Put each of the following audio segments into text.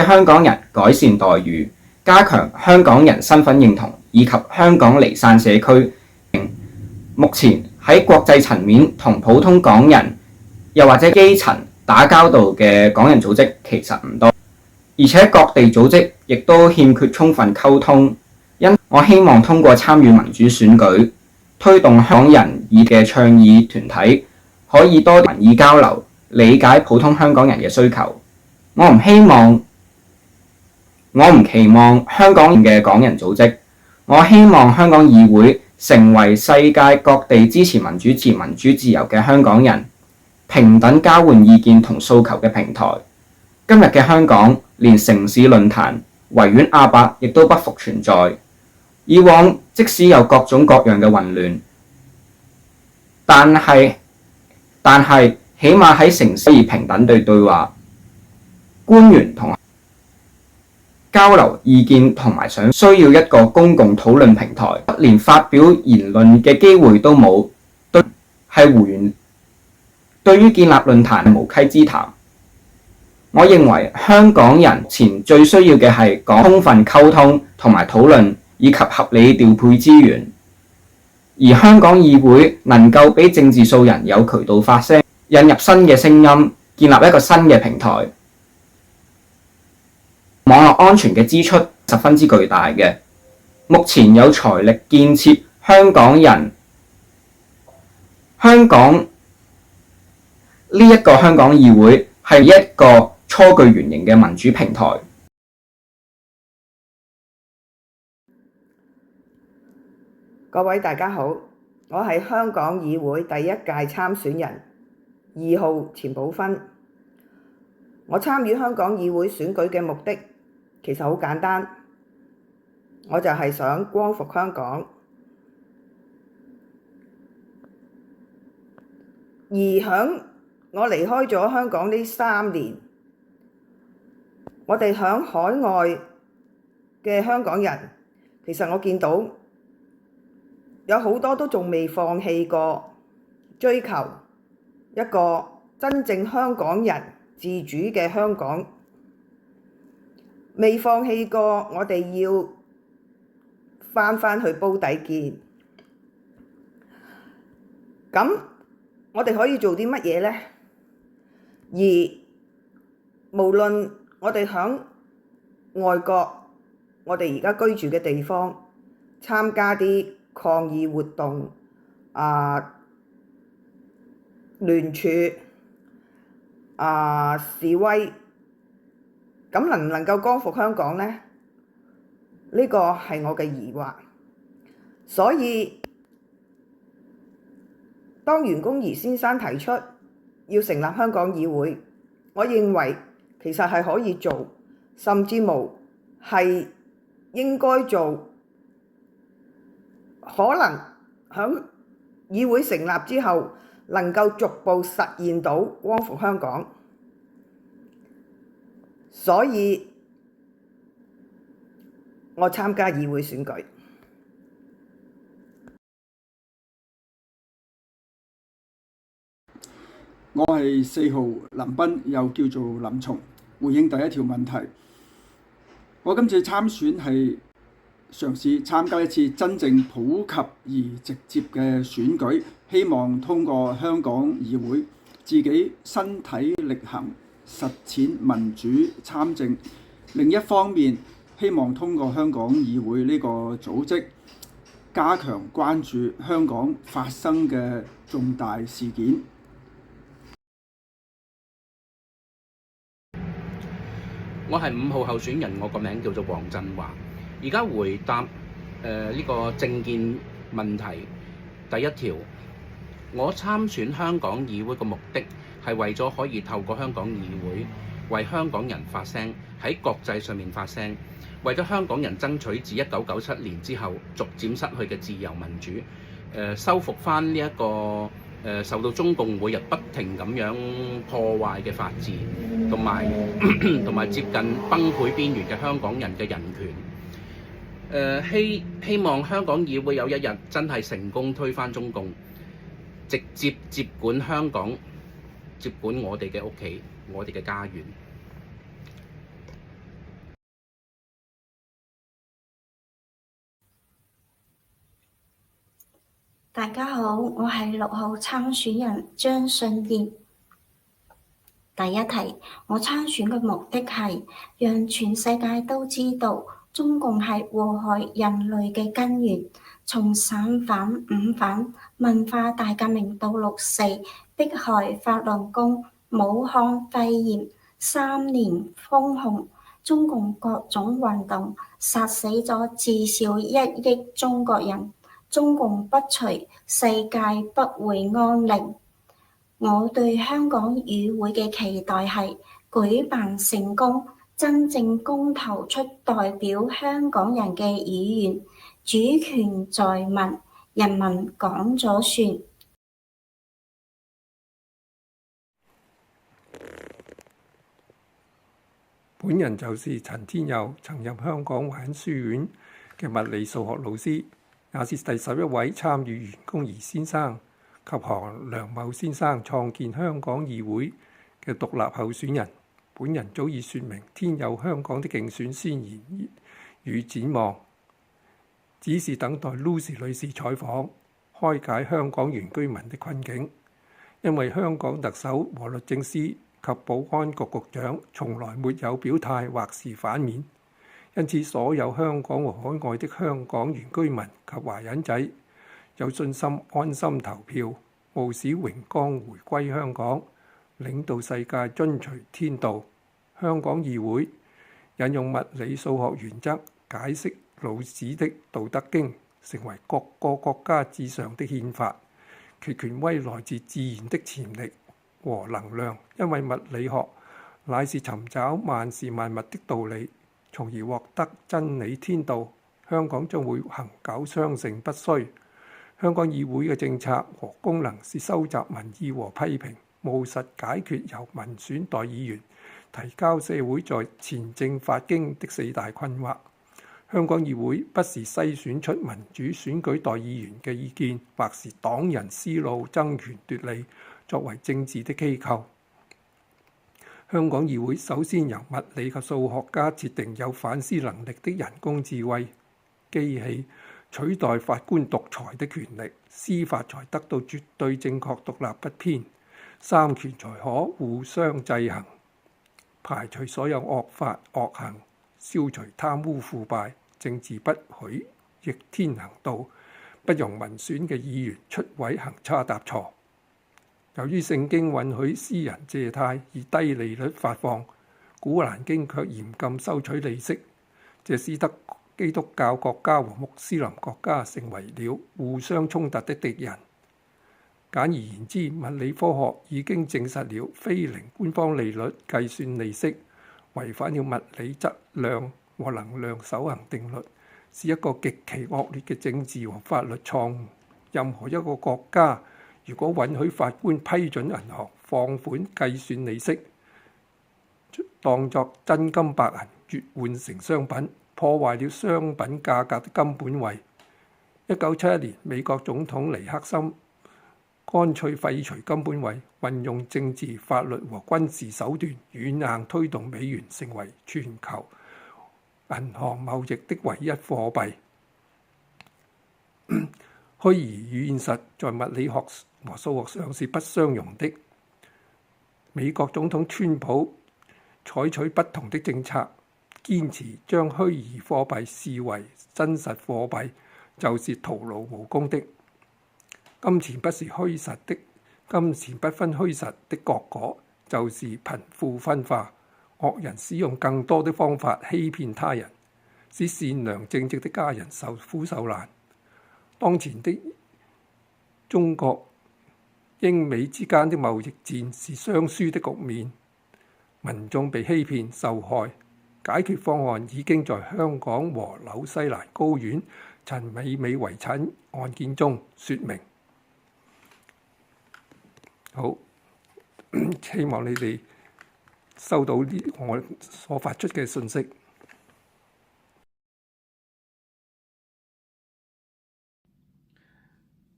香港人改善待遇，加強香港人身份認同以及香港離散社區。目前喺國際層面同普通港人又或者基層打交道嘅港人組織其實唔多，而且各地組織亦都欠缺充分溝通。因我希望通過參與民主選舉，推動香港人嘅倡議團體可以多民意交流，理解普通香港人嘅需求。我唔期望香港嘅港人組織，我希望香港議會成為世界各地支持民主自由嘅香港人平等交換意見同訴求嘅平台。今日嘅香港，連城市論壇、維園亞伯亦都不復存在。以往即使有各種各樣嘅混亂，但係起碼喺城市可以平等地對話，官員同交流意見同埋需要一個公共討論平台，連發表言論嘅機會都冇，對於建立論壇無稽之談。我認為香港人前最需要嘅係充分溝通同埋討論，以及合理調配資源，而香港議會能夠俾政治素人有渠道發聲，引入新嘅聲音，建立一個新嘅平台。網絡安全嘅支出十分之巨大嘅，目前有財力建設香港議會係一個初具原型嘅民主平台。各位大家好，我係香港議會第一屆參選人2號錢寶芬。我參與香港議會選舉嘅目的其實好簡單，我就係想光復香港。而響我離開咗香港呢3年，我哋響海外嘅香港人，其實我見到有好多都仲未放棄過追求一個真正香港人自主嘅香港，未放棄過我哋要返去煲底見。咁我哋可以做啲乜嘢呢？而無論我哋響外國，我哋而家居住嘅地方參加啲抗議活動、聯署、示威，咁能唔能夠光復香港呢？呢個係我嘅疑惑。所以當袁弓夷先生提出要成立香港議會，我認為其實係可以做，甚至無係應該做。可能喺議會成立之後，能夠逐步實現到光復香港。所以我參加議會選舉。我係4號林彬，又叫做林松。回應第一條問題，我今次參選係嘗試參加一次真正普及而直接嘅選舉，希望通過香港議會自己身體力行實踐民主參政。另一方面，希望通過香港議會呢個組織加強關注香港發生嘅重大事件。我係5號候選人，我個名叫做黃振華。而家回答呢個政見問題。第一條，我參選香港議會嘅目的係為咗可以透過香港議會為香港人發聲，喺國際上面發聲，為咗香港人爭取自1997年之後逐漸失去嘅自由民主，修復翻呢一個受到中共每日不停咁樣破壞嘅法治，同埋接近崩潰邊緣嘅香港人嘅人權。希望香港議會有一日真係成功推翻中共，直接接管香港，接管我哋嘅屋企，我哋嘅家園。大家好，我係6號參選人張信燕。第一題，我參選嘅目的係讓全世界都知道中共係禍害人類嘅根源，從省反、五反、文化大革命到6·4，迫害法輪功、武漢肺炎、3年封控，中共各種運動殺死咗至少1億中國人。中共不除，世界不會安寧。我對香港議會嘅期待係舉辦成功，真正公投出代表香港人嘅議員，主權在民，人民講咗算。本人就是陳天佑，曾任香港華仁書院嘅物理數學老師，也是第11位參與袁弓夷先生及韓良茂先生創建香港議會嘅獨立候選人。本人早已説明天佑香港的競選宣言與展望，只是等待 Lucy 女士採訪，開解香港原居民的困境。因為香港特首和律政司及保安局局長從來沒有表態或是反面，因此所有香港和海外的香港原居民及華人仔有信心安心投票，務使榮光回歸香港，領導世界遵循天道。香港議會引用物理數學原則解釋老子的《道德經》，成為各個國家至上的憲法，其權威來自自然的潛力和能量，因為物理學乃是尋找萬事萬物的道理，從而獲得真理天道。香港將會恆久昌盛不衰。香港議會嘅政策和功能是收集民意和批評，務實解決由民選代議員提交社會在前政發經的4大困惑。香港議會不是篩選出民主選舉代議員嘅意見，或是黨人思路爭權奪利作為政治的機構。香港議會首先由物理及數學家設定有反思能力的人工智慧機器，取代法官獨裁的權力，司法才得到絕對正確獨立不偏，三權才可互相制衡，排除所有惡法惡行，消除貪污腐敗，政治不許逆天行道，不容民選嘅議員出位行差踏錯。由於聖經允許私人借貸以低利率發放，古蘭經卻嚴禁收取利息，這使得基督教國家和穆斯林國家成為了互相衝突的敵人。簡而言之，物理科學已經證實了非零官方利率計算利息，違反了物理質量和能量守恒定律，是一個極其惡劣嘅政治和法律錯誤。任何一個國家如果允許法官批准銀行放款計算利息，當作真金白銀越換成商品，破壞了商品價格的金本位。1971年，美國總統尼克森乾脆廢除金本位，運用政治、法律和軍事手段軟硬推動美元成為全球銀行貿易的唯一貨幣。虛擬與現實在物理學和數學上是不相容的。美國總統川普採取不同的政策，堅持將虛擬貨幣視為真實貨幣，就是徒勞無功的。金錢不是虛實的，金錢不分虛實的結果就是貧富分化。惡人使用更多的方法欺騙他人，使善良正直的家人受苦受難。當前的中國英美之間的貿易戰是雙輸的局面，民眾被欺騙受害。解決方案已經在香港和紐西蘭高院陳美美遺產案件中説明。好，希望你哋收到我所發出嘅信息。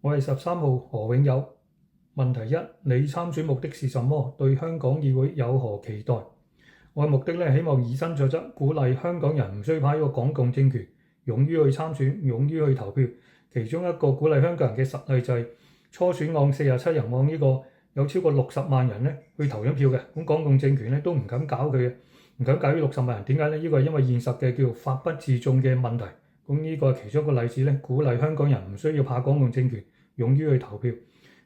我係13號何永友。問題1：你參選目的是什麼？對香港議會有何期待？我嘅目的希望以身作則，鼓勵香港人唔需要怕一個港共政權，勇於去參選，勇於去投票，其中一個鼓勵香港人嘅實例就係初選案47人案呢個有超過60萬人咧去投咗票嘅，咁港共政權咧都唔敢搞佢嘅，唔敢搞呢60萬人。點解咧？呢個係因為現實嘅叫法不自眾嘅問題。咁呢個係其中一個例子咧，鼓勵香港人唔需要怕港共政權，勇於去投票。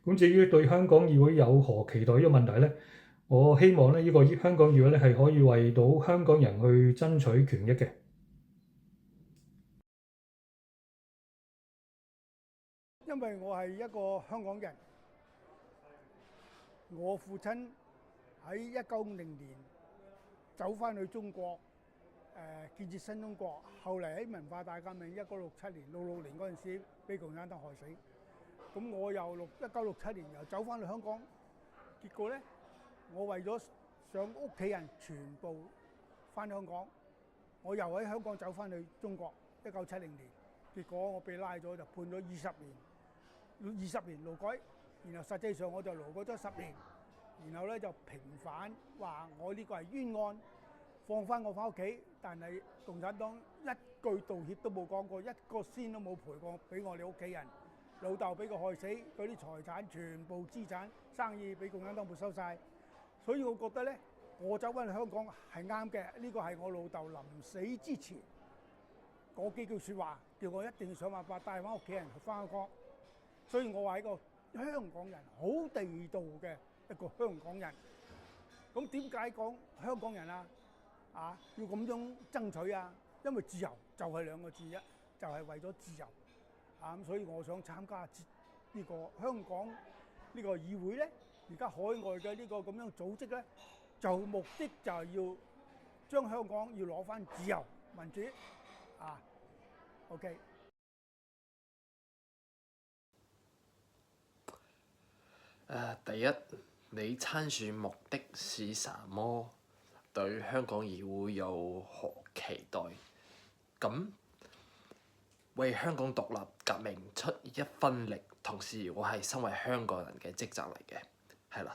咁至於對香港議會有何期待呢個問題咧，我希望咧呢個香港議會咧係可以為到香港人去爭取權益嘅。因為我係一個香港人，我父親喺1950年走返去中國，建設新中國，後嚟喺文化大革命1967年、66年嗰陣時俾共產黨害死。咁我又1967年又走返去香港，結果呢，我為咗想屋企人全部返香港，我又喺香港走返去中國1970年，結果我被拉咗就判咗20年勞改，然後實際上我就勞改咗10年，然後咧就平反，話我呢個係冤案，放翻我翻屋企，但係共產黨一句道歉都冇講過，一個仙都冇賠過俾我哋屋企人，老豆俾佢害死，嗰啲財產全部資產生意俾共產黨沒收晒，所以我覺得咧，我走翻去香港係啱嘅，呢個係我老豆臨死之前嗰幾句説話，叫我一定要想辦法帶翻屋企人去翻香港。所以我話一個香港人，好地道嘅一個香港人。咁點解講香港人啊？要咁樣爭取啊？因為自由就係2個字啫，就係為咗自由。咁所以我想參加呢個香港呢個議會咧，而家海外嘅呢個咁樣組織咧，就目的就係要將香港要攞翻自由民主。OK。第一，你參選目的是什麼？對香港議會有何期待？咁為香港獨立革命出一分力，同時我係身為香港人嘅職責嚟嘅，係啦。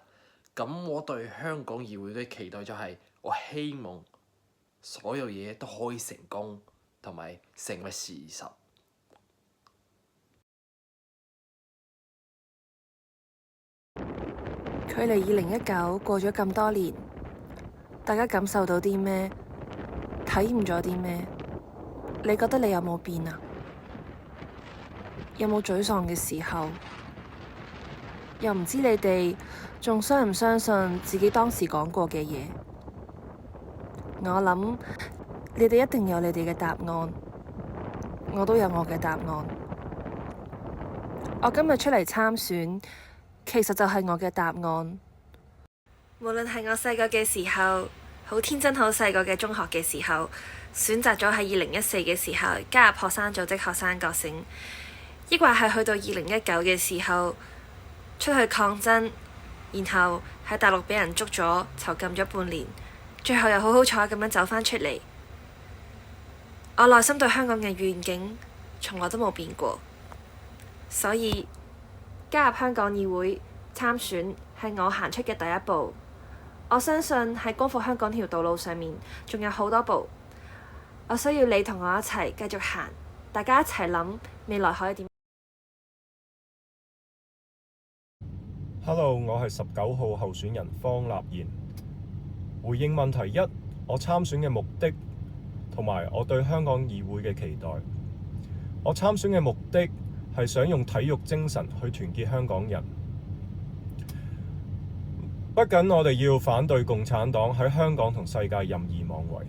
咁我對香港議會嘅期待就係，我希望所有嘢都可以成功，同埋成為事實。距離2019過咗咁多年，大家感受到啲咩？體驗咗啲咩？你覺得你有冇變啊？有冇沮喪嘅時候？又唔知你哋仲相唔相信自己當時講過嘅嘢？我諗你哋一定有你哋嘅答案，我都有我嘅答案。我今日出嚟參選，其實就係我嘅答案。無論係我細個嘅時候，好天真好細個嘅中學嘅時候，選擇咗喺2014嘅時候加入學生組織學生覺醒，抑或係去到2019嘅時候出去抗爭，然後喺大陸俾人捉咗囚禁咗半年，最後又好好彩咁樣走返出嚟。我內心對香港嘅願景從來都冇變過，所以加入香港議會參選係我行出嘅第一步。我相信喺光復香港條道路上面仲有好多步，我需要你同我一齊繼續行，大家一齊諗未來可以點。Hello， 我係19號候選人方立賢。回應問題1，我參選嘅目的同埋我對香港議會嘅期待。我參選嘅目的係想用體育精神去團結香港人。不僅我哋要反對共產黨喺香港同世界任意妄為，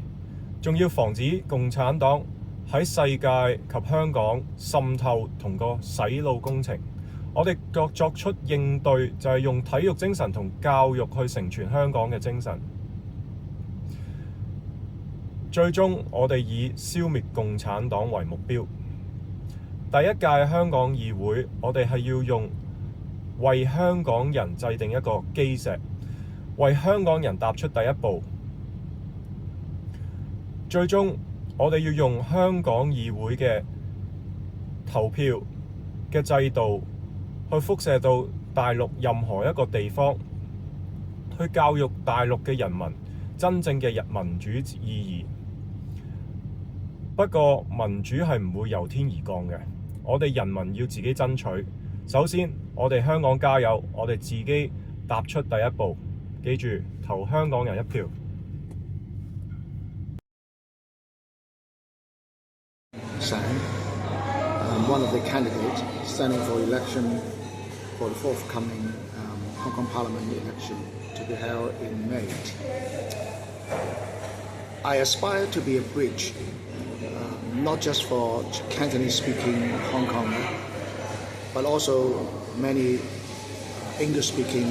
仲要防止共產黨喺世界及香港滲透同個洗腦工程。我哋作出應對就係用體育精神同教育去成全香港嘅精神。最終我哋以消滅共產黨為目標。第一屆香港議會，我哋係要用為香港人制定一個基石，為香港人踏出第一步。最終我哋要用香港議會嘅投票嘅制度去輻射到大陸任何一個地方，去教育大陸嘅人民真正嘅民主意義。不過民主係唔會由天而降嘅，我哋人民要自己爭取。首先，我哋香港加油，我哋自己踏出第一步。記住，投香港人一票。Sang, one of the candidates standing for election for the forthcoming Hong Kong Parliament election to be held in May. I aspire to be a bridge, not just for Cantonese-speaking Hong Konger, but also many English-speaking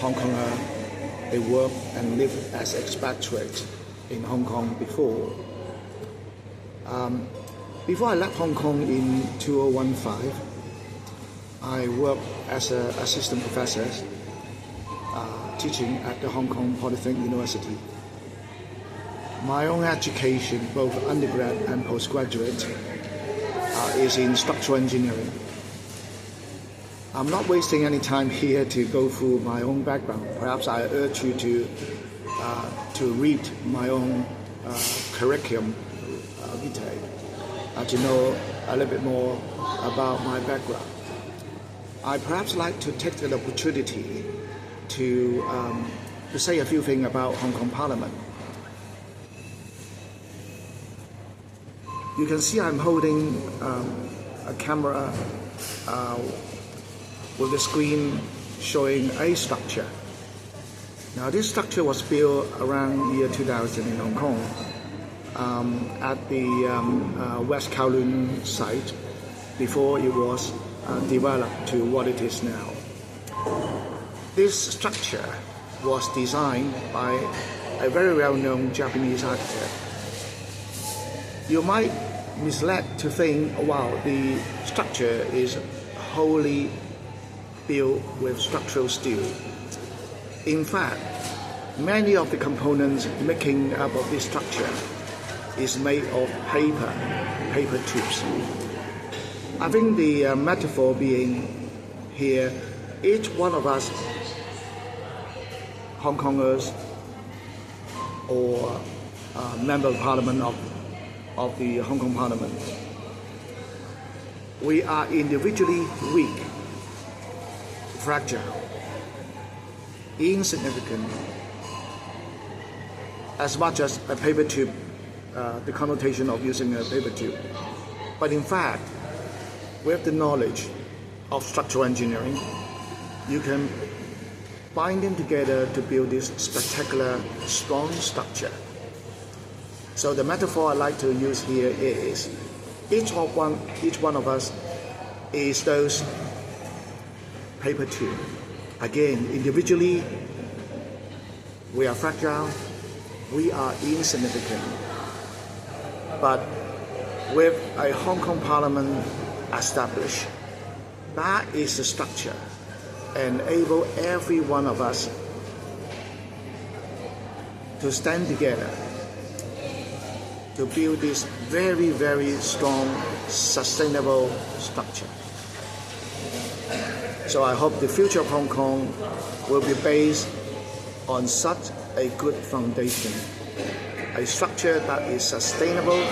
Hong Konger. They work and live as expatriates in Hong Kong before. Before I left Hong Kong in 2015, I worked as an assistant professor teaching at the Hong Kong Polytechnic University. My own education, both undergrad and postgraduate, is in structural engineering. I'm not wasting any time here to go through my own background. Perhaps I urge you to read my own curriculum vitae, to know a little bit more about my background. I perhaps like to take the opportunity to say a few things about Hong Kong Parliament. You can see I'm holding a camera with the screen showing a structure. Now this structure was built around year 2000 in Hong Kong at the West Kowloon site before it was developed to what it is now. This structure was designed by a very well-known Japanese architect. You might misled to think, wow, the structure is wholly built with structural steel. In fact, many of the components making up of this structure is made of paper tubes. I think the metaphor being here, each one of us, Hong Kongers or member of parliament of the Hong Kong Parliament, we are individually weak, fragile, insignificant, as much as a paper tube, the connotation of using a paper tube. But in fact, with the knowledge of structural engineering, you can bind them together to build this spectacular, strong structure. So the metaphor I like to use here is each one of us is those paper tube. Again, individually, we are fragile, we are insignificant. But with a Hong Kong Parliament established, that is the structure, enable every one of us to stand together to build this very, very strong, sustainable structure. So I hope the future of Hong Kong will be based on such a good foundation, a structure that is sustainable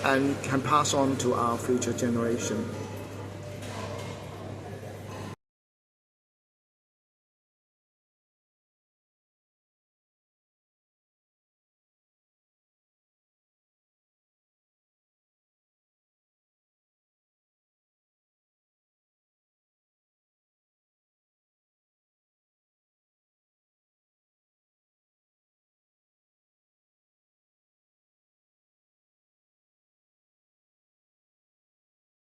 and can pass on to our future generation.